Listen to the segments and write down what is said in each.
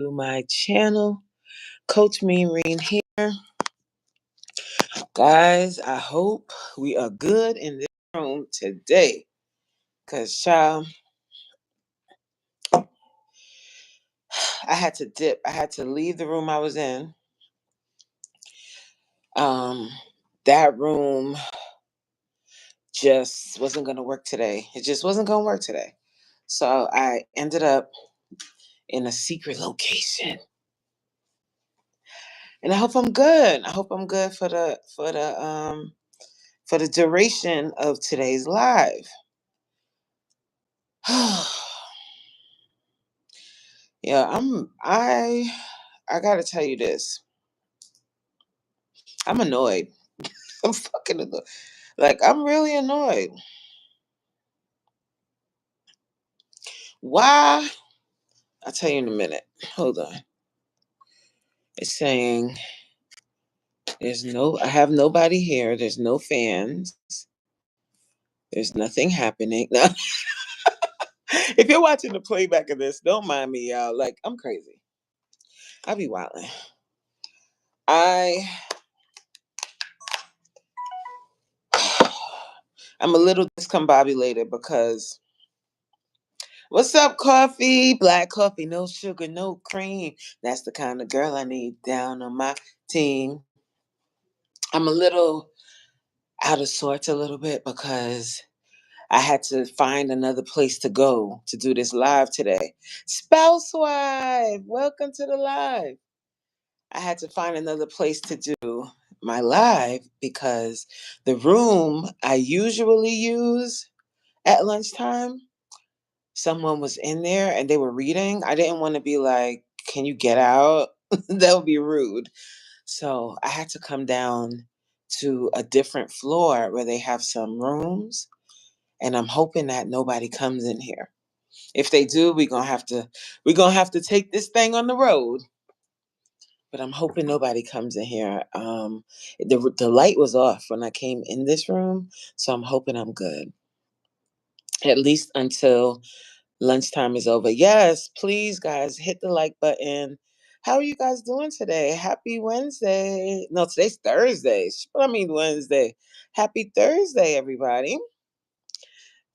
to my channel. Coach Mean here. Guys, I hope we are good in this room today. Because, child, I had to dip. I had to leave the room I was in. That room just wasn't going to work today. It just wasn't going to work today. So I ended up in a secret location. And I hope I'm good. I hope I'm good for the duration of today's live. Yeah, I gotta tell you this. I'm annoyed. I'm fucking annoyed. Like, I'm really annoyed. Why? I'll tell you in a minute. Hold on. It's saying I have nobody here. There's no fans. There's nothing happening. No. If you're watching the playback of this, don't mind me, y'all. Like, I'm crazy. I be wilding. I'm a little discombobulated because what's up, coffee? Black coffee, no sugar, no cream. That's the kind of girl I need down on my team. I'm a little out of sorts a little bit because I had to find another place to go to do this live today. Spouse wife, welcome to the live. I had to find another place to do my live because the room I usually use at lunchtime, someone was in there and they were reading. I didn't want to be like, can you get out? That would be rude. So I had to come down to a different floor where they have some rooms. And I'm hoping that nobody comes in here. If they do, we're gonna have to take this thing on the road. But I'm hoping nobody comes in here. The light was off when I came in this room, so I'm hoping I'm good. At least until lunchtime is over. Yes, please, guys, hit the like button. How are you guys doing today? Happy Wednesday. No, today's Thursday. I mean Wednesday. Happy Thursday, everybody.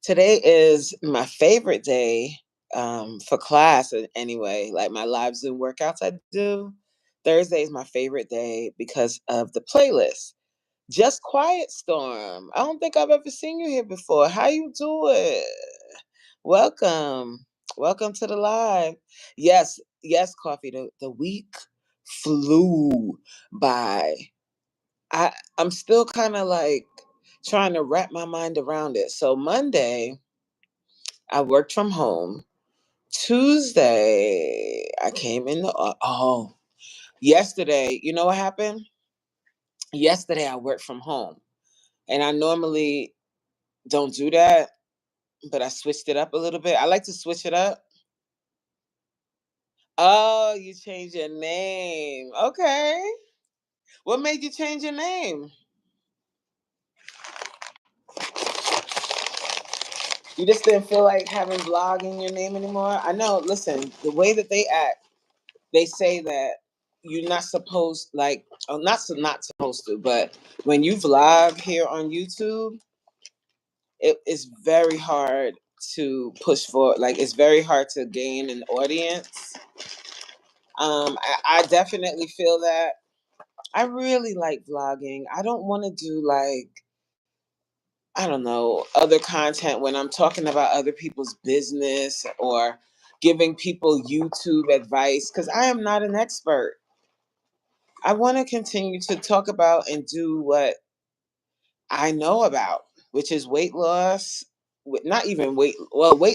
Today is my favorite day for class anyway, like my live Zoom workouts I do. Thursday is my favorite day because of the playlist. Just Quiet Storm. I don't think I've ever seen you here before. How you doing? Welcome. Welcome to the live. Yes, yes, coffee. The week flew by. I'm still kind of like trying to wrap my mind around it. So Monday, I worked from home. Tuesday, I came in the yesterday, you know what happened? Yesterday I worked from home. And I normally don't do that, but I switched it up a little bit. I like to switch it up. Oh, you changed your name. Okay. What made you change your name? You just didn't feel like having vlog in your name anymore? I know, listen, the way that they act, they say that you're not supposed, like, oh, not supposed to, but when you vlog here on YouTube, it is very hard to push for, like, it's very hard to gain an audience. I definitely feel that. I really like vlogging. I don't want to do, like, I don't know, other content when I'm talking about other people's business or giving people YouTube advice because I am not an expert. I want to continue to talk about and do what I know about, which is weight loss, not even weight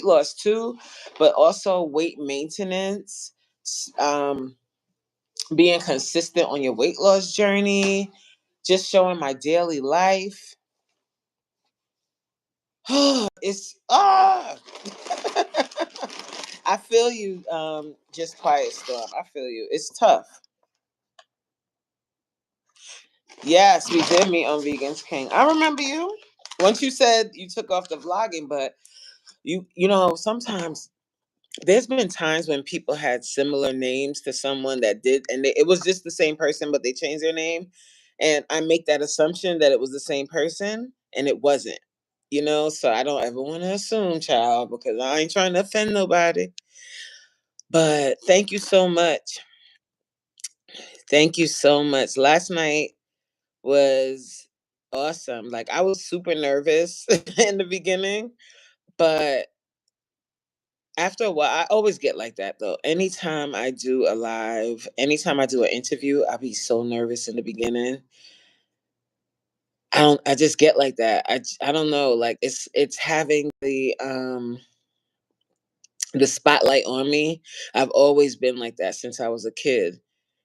loss too, but also weight maintenance, um, being consistent on your weight loss journey, just showing my daily life. It's I feel you, just quiet storm. I feel you. It's tough. Yes, we did meet on Vegans King. I remember you. Once you said you took off the vlogging, but you know, sometimes there's been times when people had similar names to someone that did, and it was just the same person, but they changed their name. And I make that assumption that it was the same person, and it wasn't. So I don't ever want to assume, child, because I ain't trying to offend nobody. But thank you so much. Thank you so much. Last night was awesome. Like, I was super nervous in the beginning, but after a while, I always get like that though. Anytime I do a live, anytime I do an interview, I'll be so nervous in the beginning. I just get like that. I don't know. Like, it's having the spotlight on me. I've always been like that since I was a kid.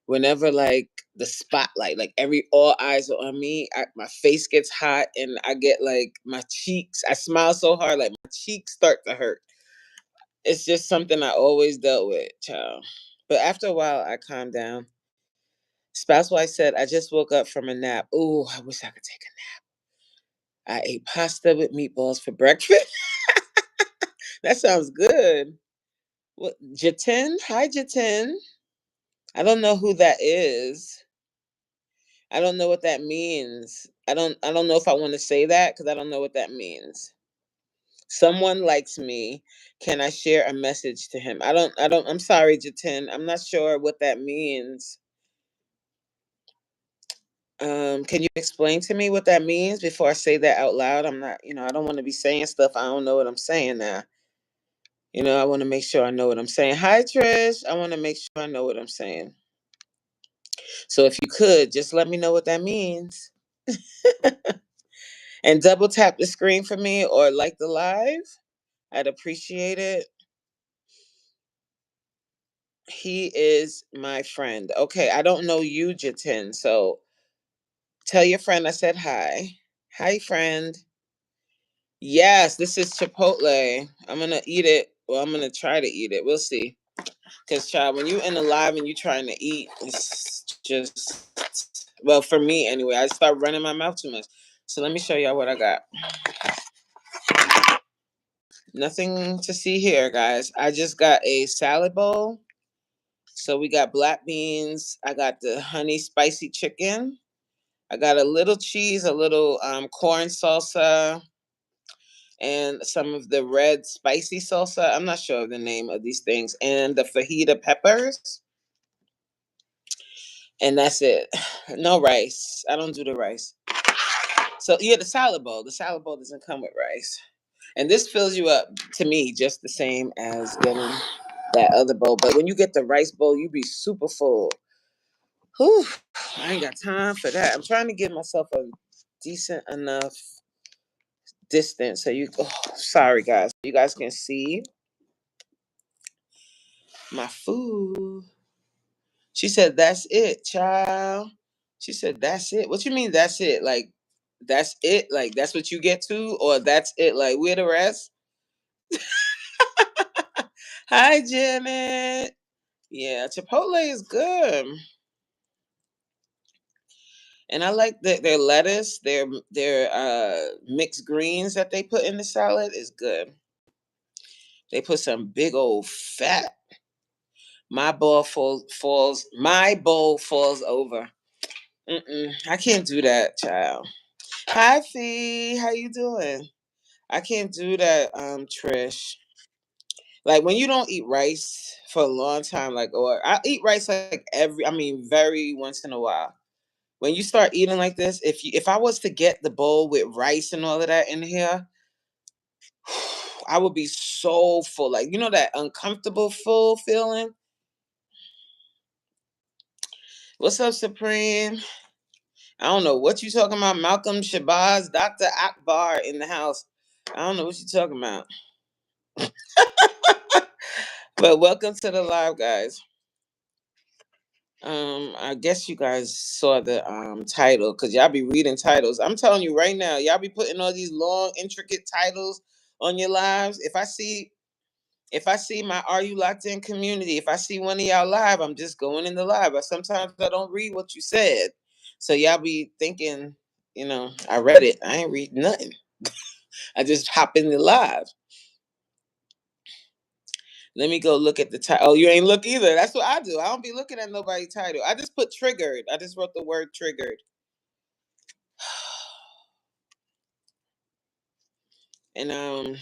Whenever, like, the spotlight, like all eyes are on me, my face gets hot and I get like my cheeks. I smile so hard, like my cheeks start to hurt. It's just something I always dealt with, child. But after a while, I calmed down. Spouse wife said, I just woke up from a nap. Ooh, I wish I could take a nap. I ate pasta with meatballs for breakfast. That sounds good. What, Jatin? Hi, Jatin. I don't know who that is. I don't know what that means. I don't know if I want to say that because I don't know what that means. Someone likes me. Can I share a message to him? I'm sorry, Jatin. I'm not sure what that means. Can you explain to me what that means before I say that out loud? I'm not, I don't want to be saying stuff I don't know what I'm saying now. I want to make sure I know what I'm saying. Hi, Trish. I want to make sure I know what I'm saying. So if you could just let me know what that means and double tap the screen for me or like the live, I'd appreciate it. He is my friend. Okay, I don't know you, Jatin. So tell your friend I said hi. Hi, friend. Yes, this is Chipotle. I'm gonna eat it. Well, I'm gonna try to eat it. We'll see. Cause child, when you in the live and you trying to eat, it's just, well, for me anyway, I start running my mouth too much. So let me show y'all what I got. Nothing to see here, guys. I just got a salad bowl. So we got black beans. I got the honey spicy chicken. I got a little cheese, a little corn salsa, and some of the red spicy salsa. I'm not sure of the name of these things. And the fajita peppers. And that's it. No rice. I don't do the rice. So yeah, the salad bowl. The salad bowl doesn't come with rice. And this fills you up to me just the same as getting that other bowl. But when you get the rice bowl, you be super full. Whew, I ain't got time for that. I'm trying to give myself a decent enough distance so sorry guys. You guys can see my food. She said, that's it, child. She said, that's it. What you mean that's it? Like, that's it? Like, that's what you get to? Or that's it? Like, where the rest? Hi, Janet. Yeah, Chipotle is good. And I like their lettuce, their mixed greens that they put in the salad is good. They put some big old fat. My bowl falls over. I can't do that, child. Hi, Fee. How you doing? I can't do that, Trish. Like, when you don't eat rice for a long time, like, or I eat rice like very once in a while. When you start eating like this, if I was to get the bowl with rice and all of that in here, I would be so full. Like, that uncomfortable full feeling. What's up, Supreme? I don't know what you talking about. Malcolm Shabazz, Dr. Akbar in the house. I don't know what you talking about. But welcome to the live, guys. I guess you guys saw the title because y'all be reading titles. I'm telling you right now, y'all be putting all these long, intricate titles on your lives. If I see my Are You Locked In community, if I see one of y'all live, I'm just going in the live. But sometimes I don't read what you said. So y'all be thinking, I read it. I ain't read nothing. I just hop in the live. Let me go look at the title. Oh, you ain't look either. That's what I do. I don't be looking at nobody's title. I just put triggered. I just wrote the word triggered. And I'm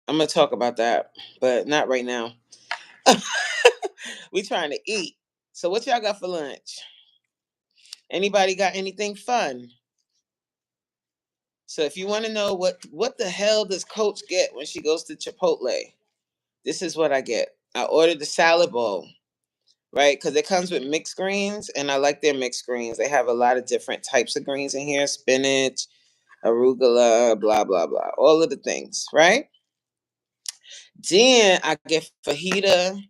gonna talk about that, but not right now. We trying to eat. So what y'all got for lunch? Anybody got anything fun? So if you want to know what the hell does Coach get when she goes to Chipotle, this is what I get. I ordered the salad bowl, right? Because it comes with mixed greens, and I like their mixed greens. They have a lot of different types of greens in here: spinach, arugula, blah blah blah, all of the things, right? Then I get fajita,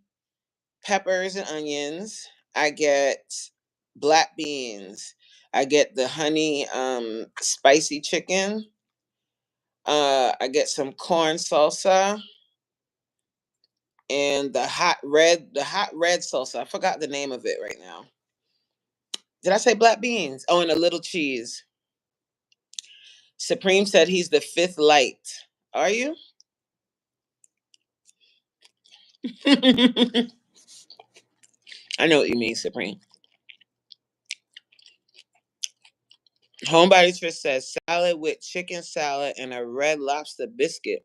peppers and onions. I get black beans. I get the honey spicy chicken. I get some corn salsa and the hot red salsa. I forgot the name of it right now. Did I say black beans? Oh, and a little cheese. Supreme said he's the fifth light. Are you? I know what you mean, Supreme. Homebody Trish says salad with chicken salad and a red lobster biscuit.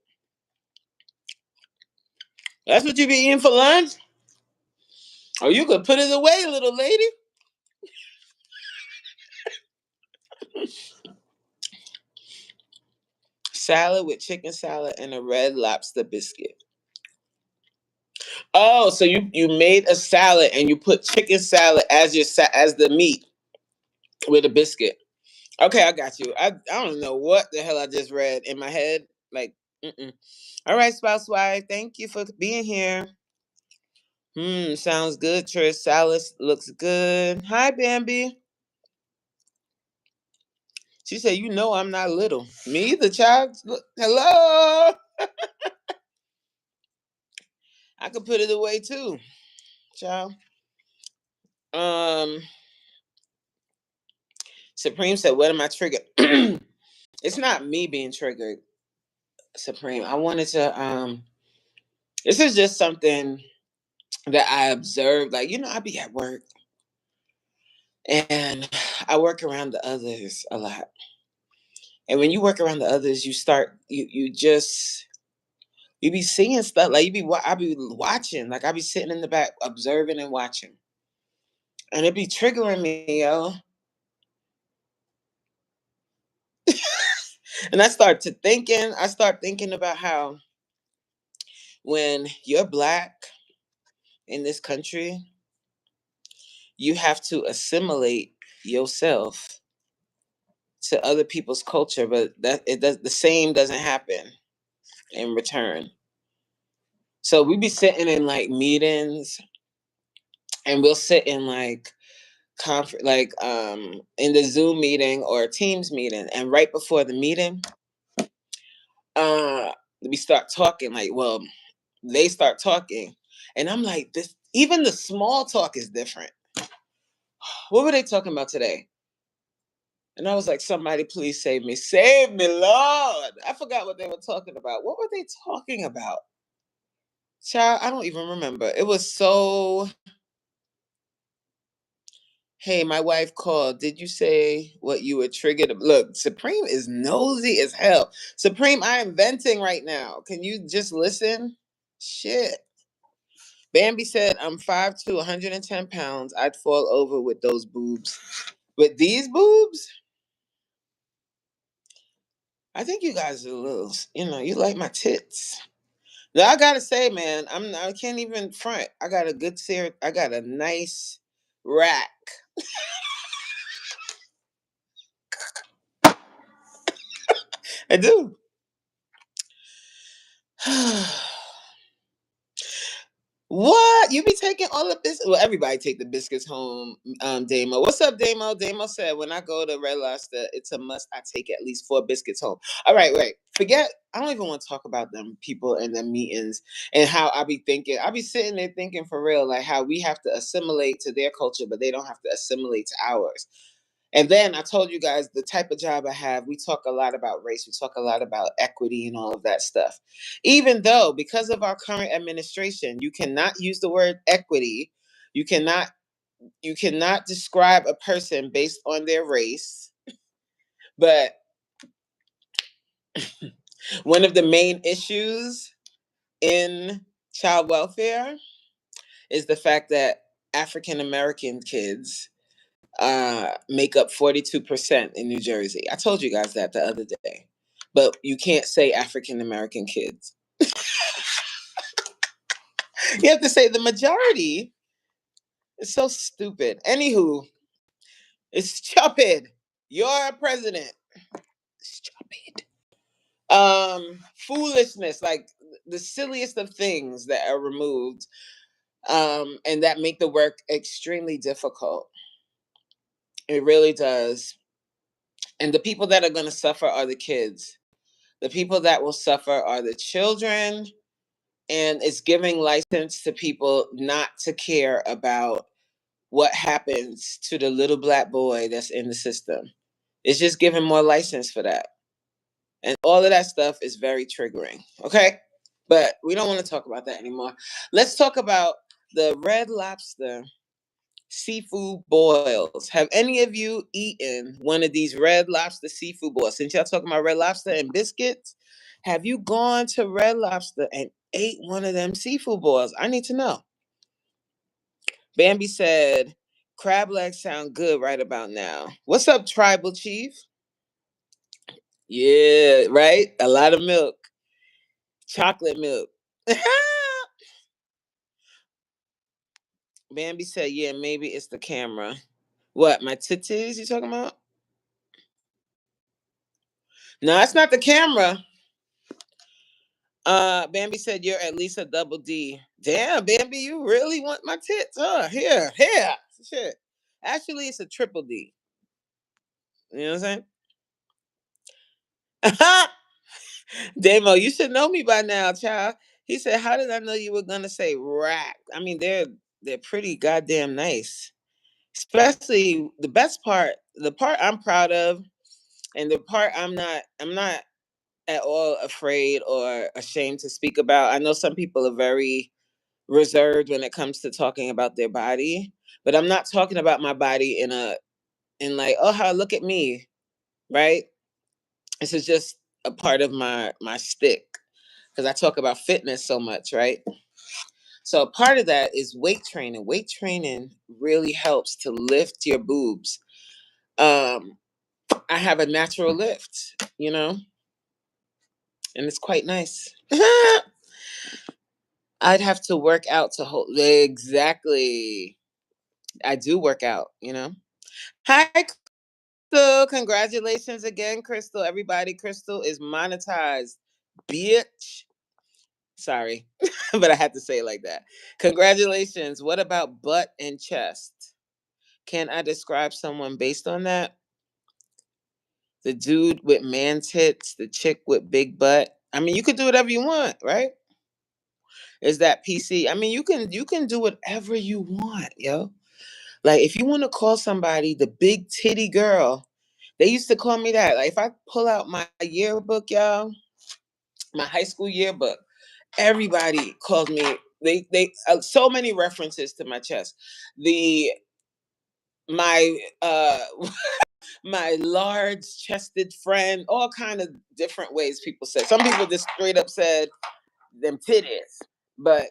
That's what you be eating for lunch? Oh, you could put it away, little lady. Salad with chicken salad and a red lobster biscuit. Oh, so you made a salad and you put chicken salad as as the meat with a biscuit. Okay, I got you. I don't know what the hell I just read in my head. Like, mm-mm. All right, spouse wife. Thank you for being here. Sounds good, Trish. Salad looks good. Hi, Bambi. She said, "You know I'm not little. Me, the child. Hello. I could put it away too, child." Um, Supreme said, "What am I triggered?" It's not me being triggered, Supreme. I wanted to. This is just something that I observed. Like, I be at work and I work around the others a lot. And when you work around the others, you start you just you be seeing stuff like I be watching, like I be sitting in the back observing and watching, and it be triggering me, yo. And I start thinking about how when you're black in this country, you have to assimilate yourself to other people's culture, but that it does the same doesn't happen in return. So we be sitting in like meetings, and we'll sit in like in the Zoom meeting or Teams meeting, and right before the meeting, uh we start talking, like, well, they start talking, and I'm like, this even the small talk is different. What were they talking about today? And I was like, somebody please save me, Lord. I forgot what they were talking about. What were they talking about? Child, I don't even remember. It was so. Hey, my wife called. Did you say what you were triggered? Look, Supreme is nosy as hell. Supreme, I am venting right now. Can you just listen? Shit. Bambi said, I'm 5'2", 110 pounds. I'd fall over with those boobs. With these boobs? I think you guys are a little, you like my tits. Now I gotta say, man, I can't even front. I got a nice rack. I do. What? You be taking all the biscuits? Well, everybody take the biscuits home, Damo. What's up, Damo? Damo said, when I go to Red Lobster, it's a must. I take at least 4 biscuits home. All right, wait. Forget. I don't even want to talk about them people and them meetings and how I be thinking. I be sitting there thinking for real, like how we have to assimilate to their culture, but they don't have to assimilate to ours. And then I told you guys the type of job I have, we talk a lot about race, we talk a lot about equity and all of that stuff. Even though, because of our current administration, you cannot use the word equity, you cannot you cannot describe a person based on their race. But one of the main issues in child welfare is the fact that African American kids make up 42% in New Jersey. I told you guys that the other day. But you can't say African American kids. You have to say the majority. It's so stupid. Anywho, it's stupid. You're president. Stupid. Foolishness, like the silliest of things that are removed, and that make the work extremely difficult. It really does. And the people that are going to suffer are the kids. The people that will suffer are the children, and it's giving license to people not to care about what happens to the little black boy that's in the system. It's just giving more license for that. And all of that stuff is very triggering. Okay? But we don't want to talk about that anymore. Let's talk about the Red Lobster seafood boils. Have any of you eaten one of these Red Lobster seafood boils? Since y'all talking about Red Lobster and biscuits, have you gone to Red Lobster and ate one of them seafood boils? I need to know. Bambi said, crab legs sound good right about now. What's up, Tribal Chief? Yeah, right? A lot of milk. Chocolate milk. Bambi said, yeah, maybe it's the camera. What, my titties you talking about? No, it's not the camera. Bambi said you're at least a double D. Damn, Bambi, you really want my tits? Here, here. Shit. Actually, it's a triple D. You know what I'm saying? Damo, you should know me by now, child. He said, how did I know you were gonna say rack? I mean, they're pretty goddamn nice. Especially the best part, the part I'm proud of, and the part I'm not at all afraid or ashamed to speak about. I know some people are very reserved when it comes to talking about their body, but I'm not talking about my body in like, oh, how look at me, right? This is just a part of my stick because I talk about fitness so much, right? So a part of that is weight training. Weight training really helps to lift your boobs. Um, I have a natural lift, and it's quite nice. I'd have to work out to hold exactly. I do work out. Hi, Crystal. Congratulations again, Crystal. Everybody, Crystal is monetized, bitch. Sorry, but I had to say it like that. Congratulations. What about butt and chest? Can I describe someone based on that? The dude with man tits, the chick with big butt. I mean, you could do whatever you want, right? Is that PC? I mean, you can do whatever you want, yo. Like if you want to call somebody the big titty girl, they used to call me that. Like if I pull out my yearbook, y'all, my high school yearbook, everybody called me. They so many references to my chest. The my my large chested friend, all kind of different ways people said. Some people just straight up said them titties, but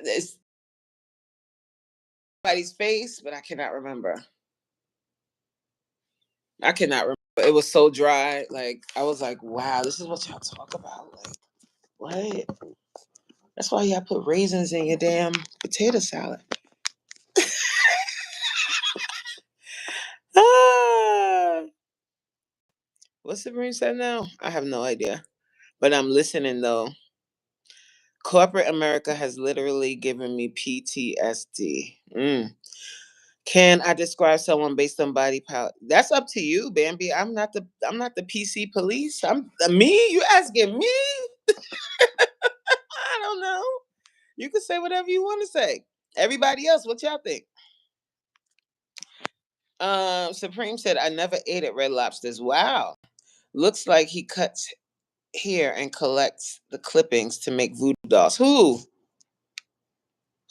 It's somebody's face, but I cannot remember. I cannot remember. It was so dry. Like I was like, wow, this is what y'all talk about. Like what? That's why y'all put raisins in your damn potato salad. Ah, what's Sabrina said now? I have no idea. But I'm listening though. Corporate America has literally given me PTSD. Can I describe someone based on body power? That's up to you, Bambi. I'm not the PC police. I'm me. You asking me? I don't know. You can say whatever you want to say. Everybody else, what y'all think? Supreme said I never ate at Red Lobsters. Wow. Looks like he cuts hair and collects the clippings to make voodoo dolls. Who?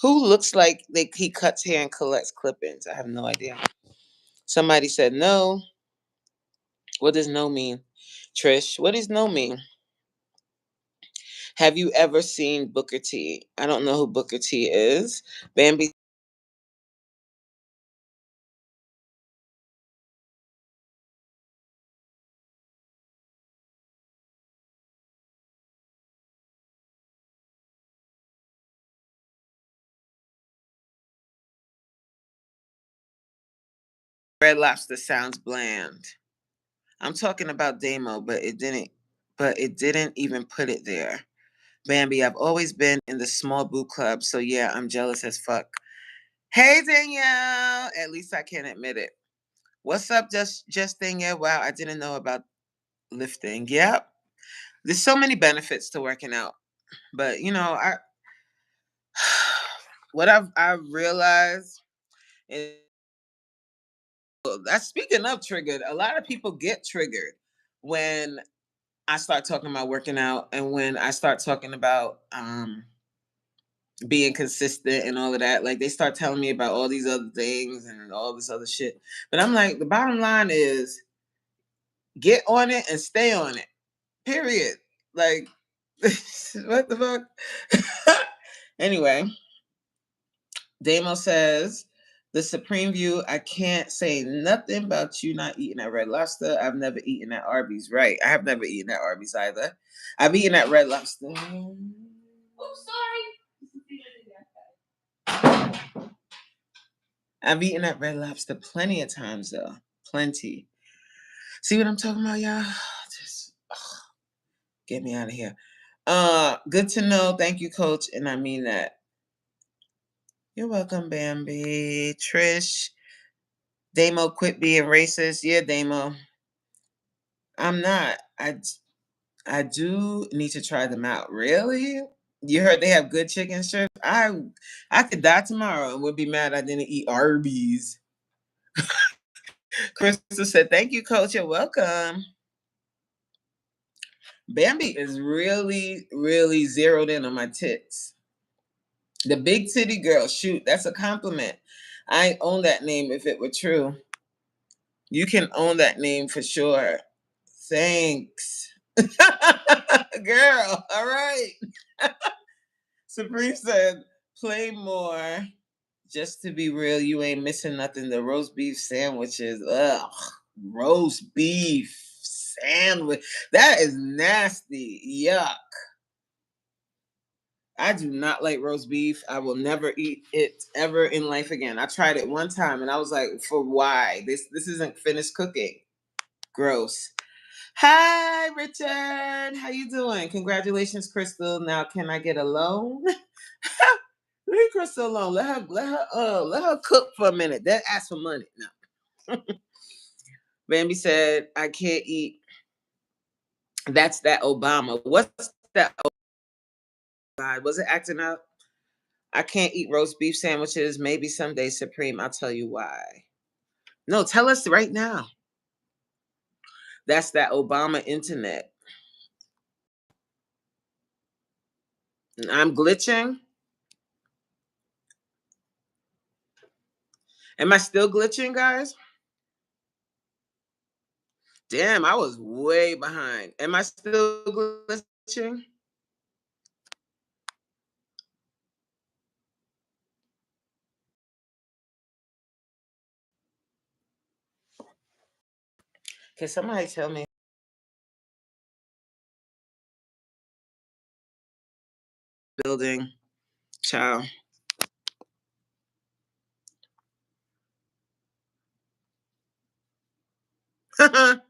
Who looks like he cuts hair and collects clippings? I have no idea. Somebody said no. What does no mean? Trish, what does no mean? Have you ever seen Booker T? I don't know who Booker T is. Bambi Red Lobster sounds bland. I'm talking about Damo, but it didn't even put it there. Bambi, I've always been in the small boot club, so yeah, I'm jealous as fuck. Hey Danielle! At least I can admit it. What's up, just Danielle? Wow, I didn't know about lifting. Yep. There's so many benefits to working out. But I what I've realized is that speaking of triggered, a lot of people get triggered when I start talking about working out and when I start talking about being consistent and all of that. Like they start telling me about all these other things and all this other shit. But I'm like, the bottom line is get on it and stay on it. Period. Like what the fuck? Anyway, Damo says, the Supreme View, I can't say nothing about you not eating at Red Lobster. I've never eaten at Arby's. Right. I have never eaten at Arby's either. I've eaten at Red Lobster. Oh, sorry. I've eaten at Red Lobster plenty of times though. Plenty. See what I'm talking about, y'all? Just get me out of here. Good to know. Thank you, Coach. And I mean that. You're welcome, Bambi. Trish. Damo, quit being racist. Yeah, Damo. I'm not. I do need to try them out. Really? You heard they have good chicken strips? I could die tomorrow and would be mad I didn't eat Arby's. Crystal said, thank you, Coach. You're welcome. Bambi is really, really zeroed in on my tits. The big titty girl. Shoot, that's a compliment. I own that name if it were true. You can own that name for sure. Thanks. Girl, all right. Supreme said, play more. Just to be real, you ain't missing nothing. The roast beef sandwiches. Ugh. Roast beef sandwich. That is nasty. Yuck. I do not like roast beef. I will never eat it ever in life again. I tried it one time and I was like, for why? This isn't finished cooking. Gross. Hi, Richard. How you doing? Congratulations, Crystal. Now, can I get a loan? Leave Crystal alone. Let her cook for a minute. Then ask for money. No. Bambi said, I can't eat. That's that Obama. What's that? God, was it acting up? I can't eat roast beef sandwiches. Maybe someday, Supreme. I'll tell you why. No, tell us right now. That's that Obama internet. I'm glitching. Am I still glitching, guys? Damn, I was way behind. Am I still glitching? Can somebody tell me? Building, child. I'm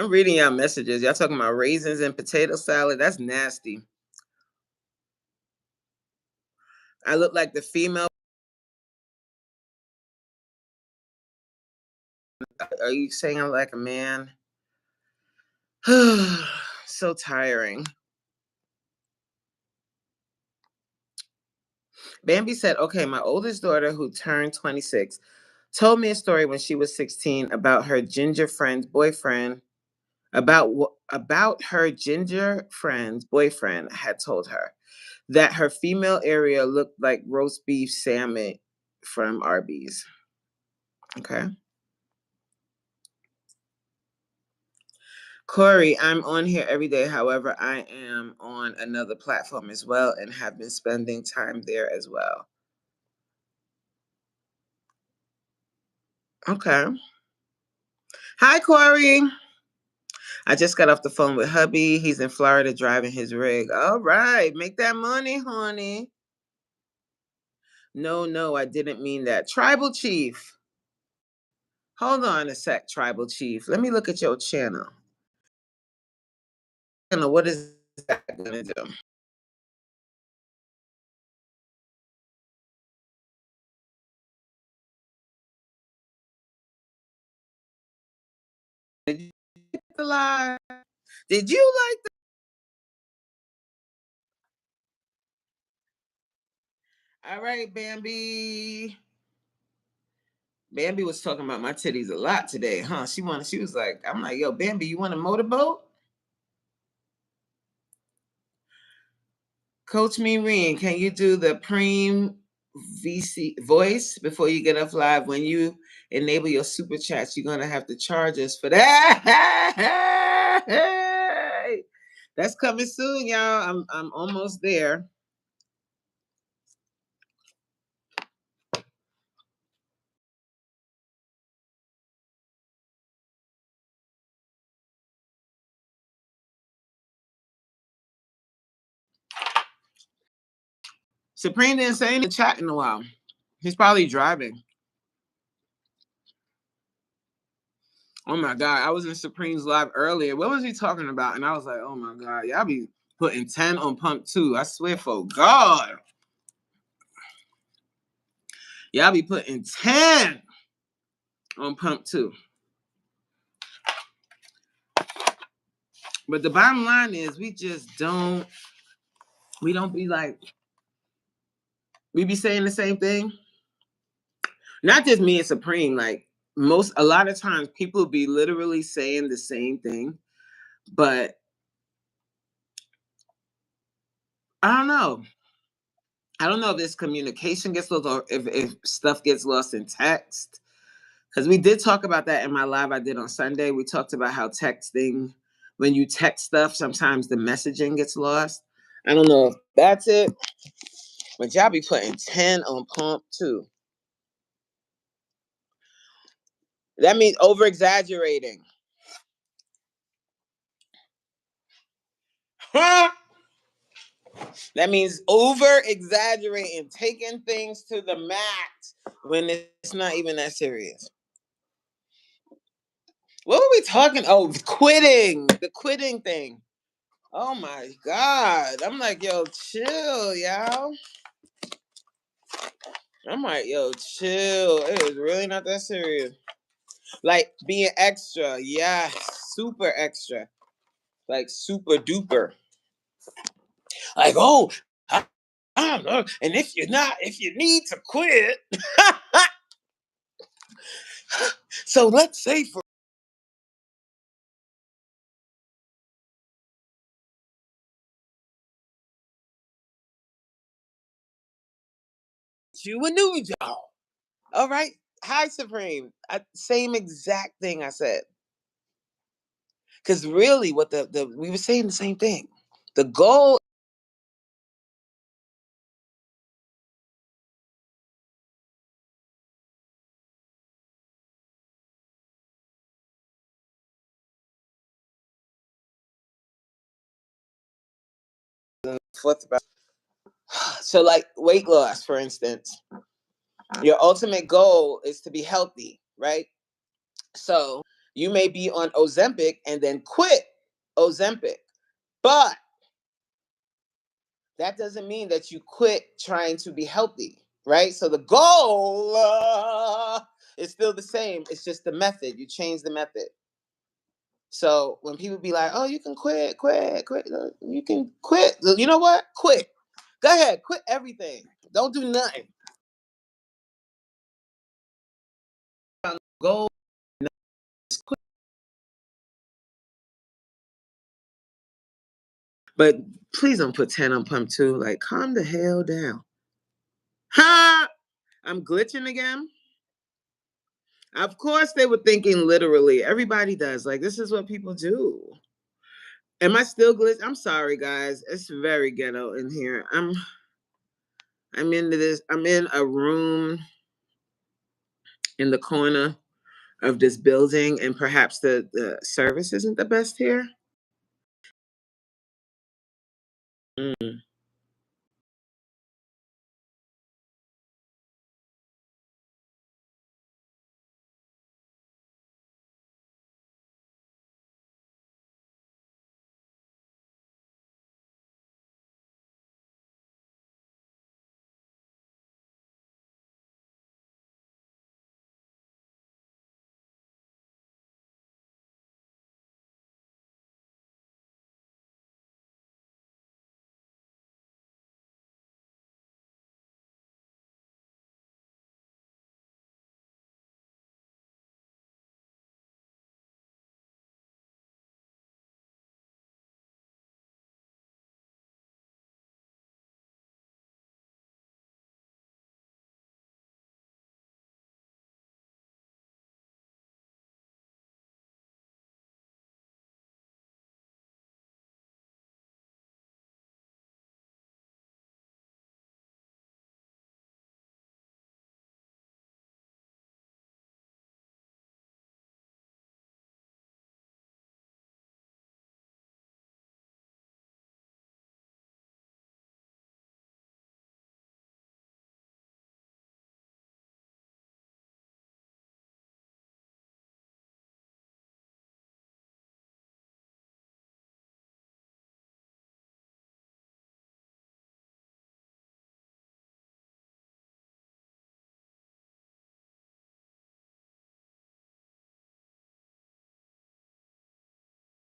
reading y'all messages. Y'all talking about raisins and potato salad. That's nasty. I look like the female. Are you saying I'm like a man? So tiring. Bambi said, okay, my oldest daughter, who turned 26, told me a story when she was 16 about her ginger friend's boyfriend, about her ginger friend's boyfriend had told her that her female area looked like roast beef salmon from Arby's. Okay. Corey, I'm on here every day. However, I am on another platform as well and have been spending time there as well. Okay. Hi, Corey. I just got off the phone with hubby. He's in Florida driving his rig. All right. Make that money, honey. No, I didn't mean that. Tribal Chief. Hold on a sec, Tribal Chief. Let me look at your channel. What is that going to do? Did you get the live? Did you like that? All right, Bambi. Bambi was talking about my titties a lot today, huh? She was like, I'm like, yo, Bambi, you want a motorboat? Coach Meereen, can you do the Preem VC voice before you get off live? When you enable your super chats, you're gonna have to charge us for that. That's coming soon, y'all. I'm almost there. Supreme didn't say in the chat in a while. He's probably driving. Oh my God. I was in Supreme's live earlier. What was he talking about? And I was like, oh my God, y'all be putting 10 on pump 2. I swear for God. Y'all be putting 10 on pump 2. But the bottom line is we don't be like, we be saying the same thing. Not just me and Supreme, like a lot of times people be literally saying the same thing, but I don't know. I don't know if this communication gets lost or if stuff gets lost in text. Because we did talk about that in my live I did on Sunday. We talked about how texting, when you text stuff, sometimes the messaging gets lost. I don't know if that's it, but y'all be putting 10 on pump 2. That means over exaggerating. Huh? That means over exaggerating, taking things to the max when it's not even that serious. What were we talking? Oh, quitting. The quitting thing. Oh my God. I'm like, yo, chill, y'all. I'm like, yo, chill. It is really not that serious. Like being extra. Yeah, super extra. Like super duper. Like, oh, I don't know. And if you need to quit, so let's say for you a new job. All right. Hi, Supreme. Same exact thing I said. Because really, what the we were saying the same thing. The goal forth about. So, like weight loss, for instance, your ultimate goal is to be healthy, right? So you may be on Ozempic and then quit Ozempic, but that doesn't mean that you quit trying to be healthy, right? So the goal is still the same. It's just the method. You change the method. So when people be like, "Oh, you can quit, you can quit," you know what? Quit. Go ahead, quit everything. Don't do nothing. Goal. Quit. But please don't put 10 on pump 2. Like, calm the hell down. Ha! I'm glitching again. Of course, they were thinking literally. Everybody does. Like, this is what people do. Am I still glitch? I'm sorry, guys. It's very ghetto in here. I'm into this. I'm in a room in the corner of this building, and perhaps the service isn't the best here. Mm.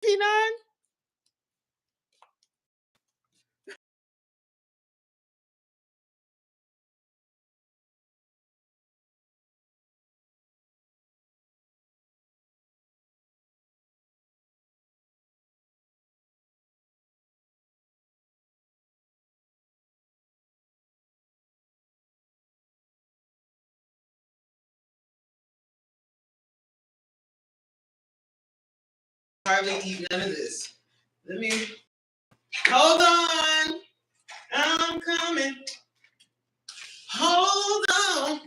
P9? Hardly eat none of this. Let me hold on. I'm coming. Hold on.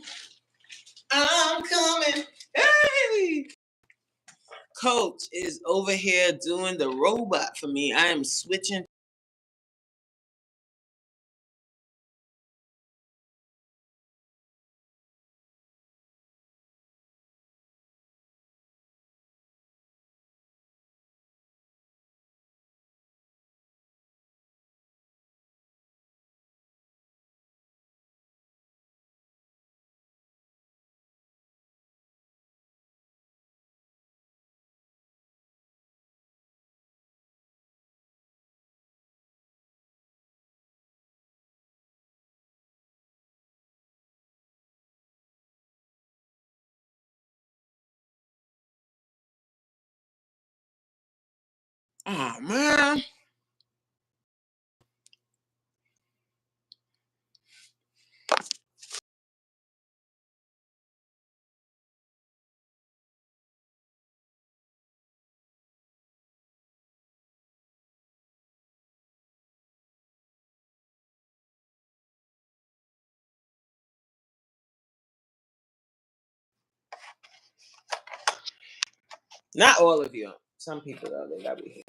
I'm coming. Hey! Coach is over here doing the robot for me. I am switching. Oh man. Not all of you. Some people though, they gotta be here.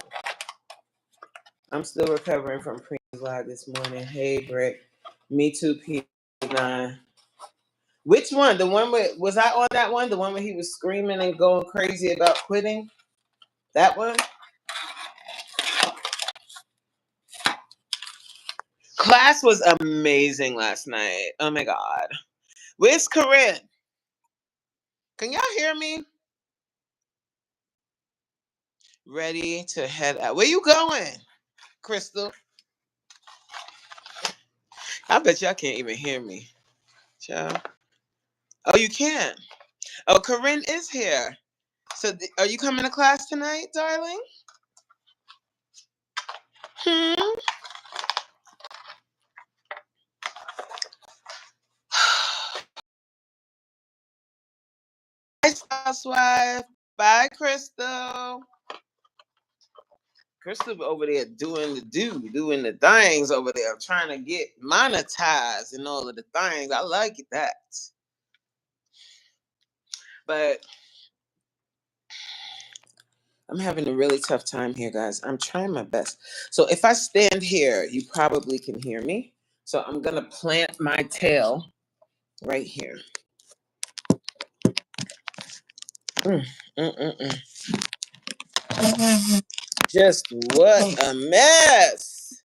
I'm still recovering from pre live this morning. Hey, Brick. Me too, P9. Which one? The one with, was I on that one? The one where he was screaming and going crazy about quitting? That one? Class was amazing last night. Oh my God. Where's Corinne? Can y'all hear me? Ready to head out. Where you going, Crystal? I bet y'all can't even hear me. Child. Oh, you can't. Oh, Corinne is here. So, are you coming to class tonight, darling? Hmm. Bye, housewife. Bye, Crystal. Crystal over there doing the things over there, trying to get monetized and all of the things. I like that. But I'm having a really tough time here, guys. I'm trying my best. So if I stand here, you probably can hear me. So I'm gonna plant my tail right here. Mm, mm. Just what a mess.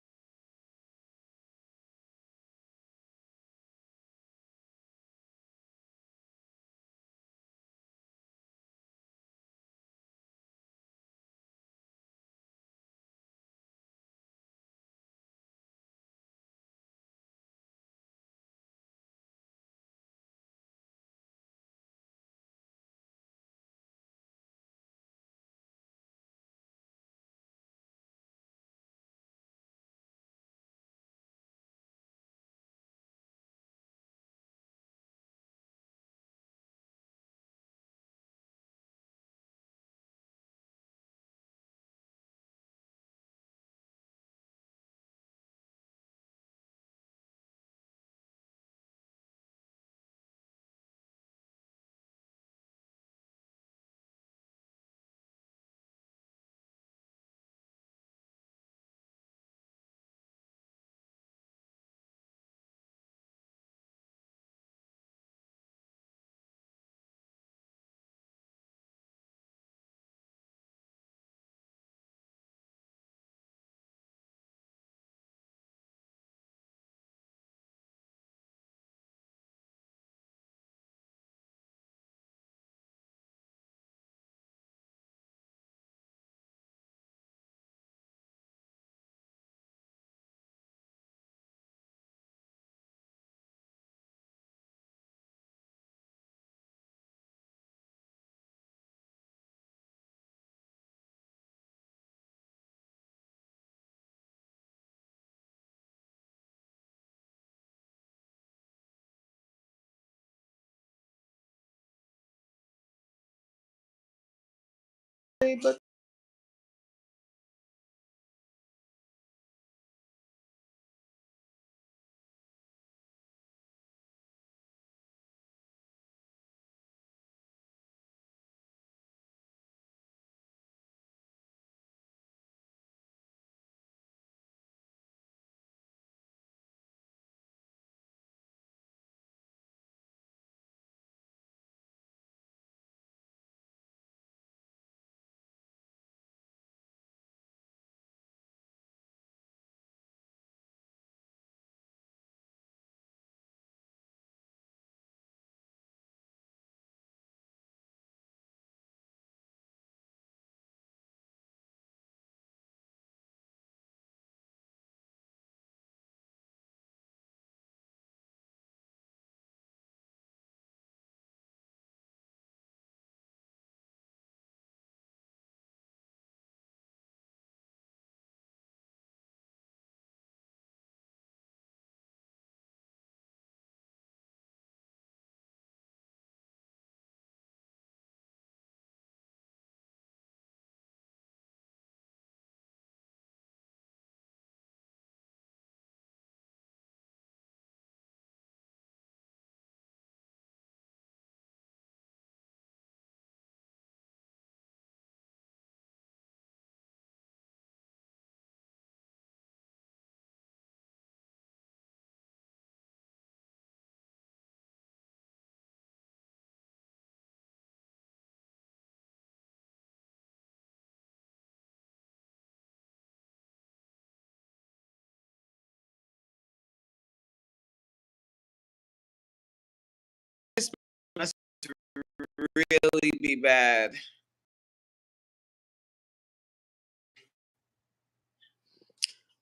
really be bad.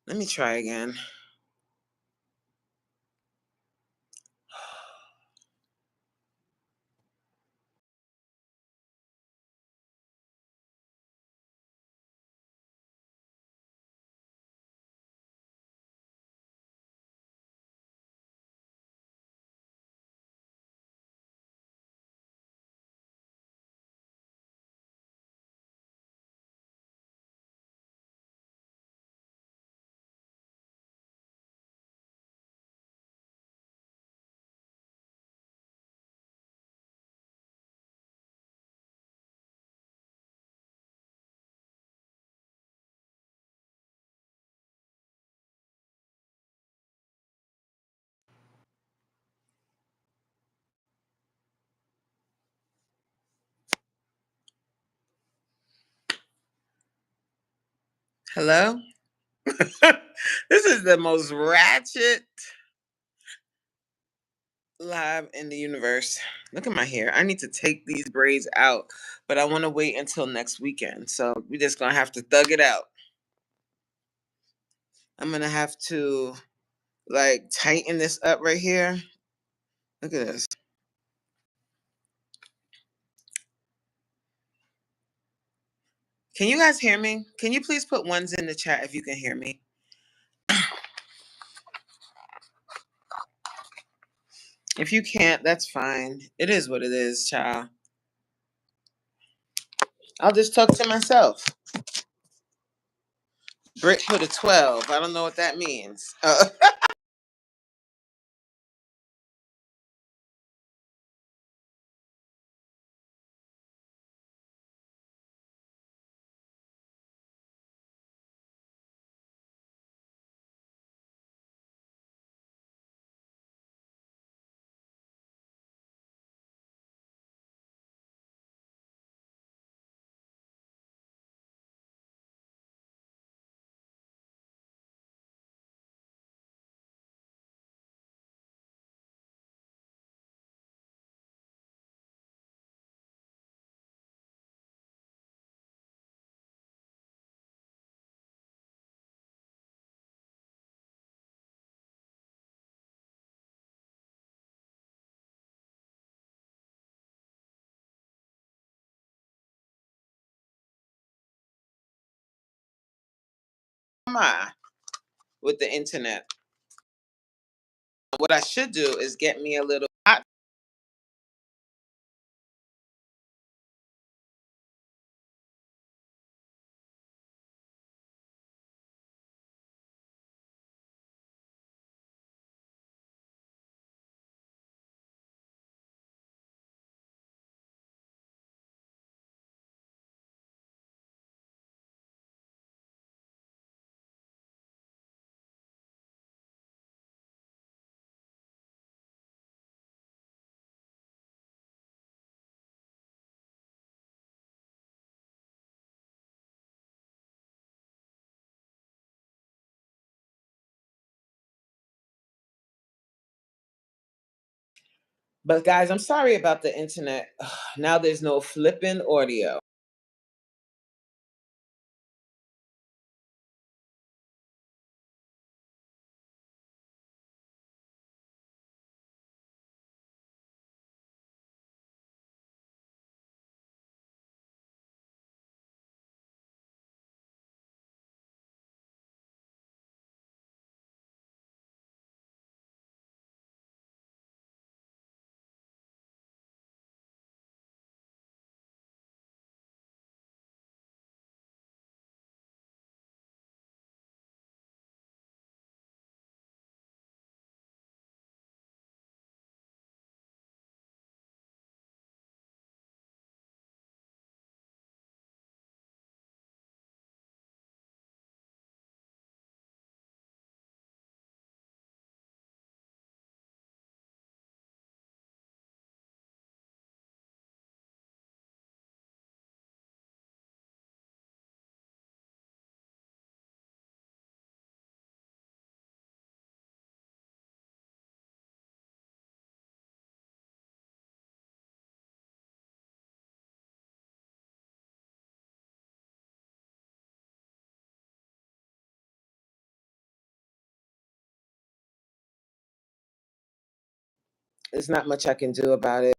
Let me try again. Hello? This is the most ratchet live in the universe. Look at my hair. I need to take these braids out, but I want to wait until next weekend. So we're just going to have to thug it out. I'm going to have to like tighten this up right here. Look at this. Can you guys hear me? Can you please put ones in the chat if you can hear me? If you can't, that's fine. It is what it is, child. I'll just talk to myself. Britt put a 12. I don't know what that means. Come on with the internet. What I should do is get me a little hot. But guys, I'm sorry about the internet. Now there's no flipping audio. there's not much I can do about it.